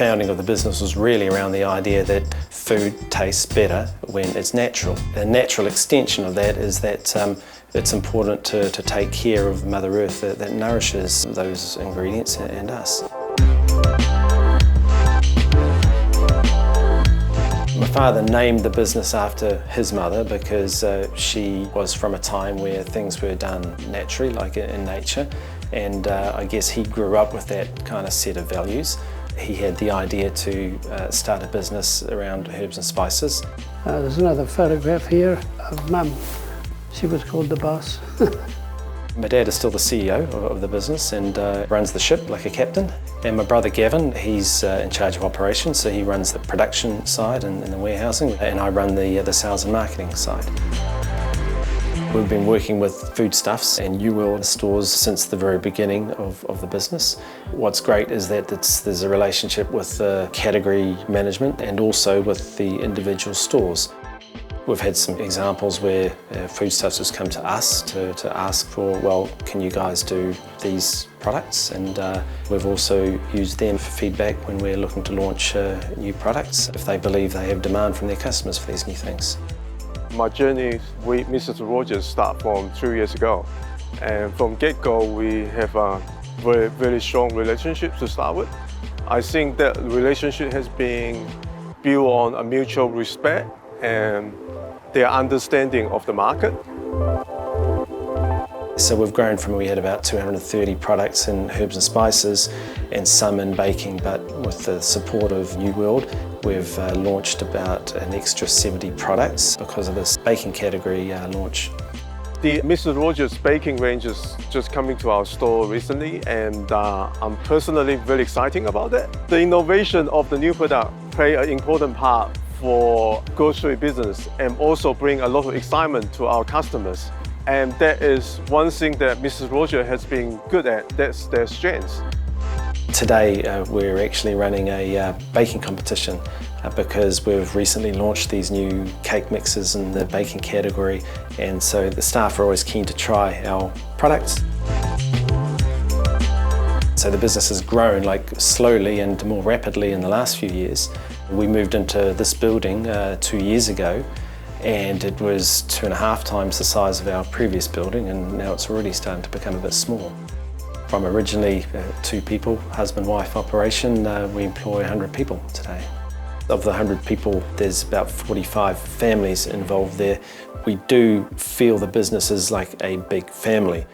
founding of the business was really around the idea that food tastes better when it's natural. A natural extension of that is that it's important to take care of Mother Earth that nourishes those ingredients and us. My father named the business after his mother because she was from a time where things were done naturally, like in nature, and I guess he grew up with that kind of set of values. He had the idea to start a business around herbs and spices. There's another photograph here of Mum. She was called the boss. My dad is still the CEO of the business and runs the ship like a captain. And my brother Gavin, he's in charge of operations, so he runs the production side and the warehousing, and I run the sales and marketing side. We've been working with foodstuffs and New World stores since the very beginning of the business. What's great is that there's a relationship with the category management and also with the individual stores. We've had some examples where foodstuffs has come to us to ask for, well, can you guys do these products? And we've also used them for feedback when we're looking to launch new products, if they believe they have demand from their customers for these new things. My journey with Mrs. Rogers started from 3 years ago. And from get-go, we have a very, very strong relationship to start with. I think that relationship has been built on a mutual respect and their understanding of the market. So we've grown from, we had about 230 products in herbs and spices and some in baking, but with the support of New World, we've launched about an extra 70 products because of this baking category launch. The Mrs. Rogers baking range is just coming to our store recently, and I'm personally very excited about that. The innovation of the new product play an important part for grocery business and also bring a lot of excitement to our customers. And that is one thing that Mrs. Rogers has been good at, that's their strengths. Today we're actually running a baking competition because we've recently launched these new cake mixes in the baking category, and so the staff are always keen to try our products. So the business has grown slowly and more rapidly in the last few years. We moved into this building 2 years ago, and it was 2.5 times the size of our previous building, and now it's already starting to become a bit small. From originally 2 people, husband-wife operation, we employ 100 people today. Of the 100 people, there's about 45 families involved there. We do feel the business is like a big family.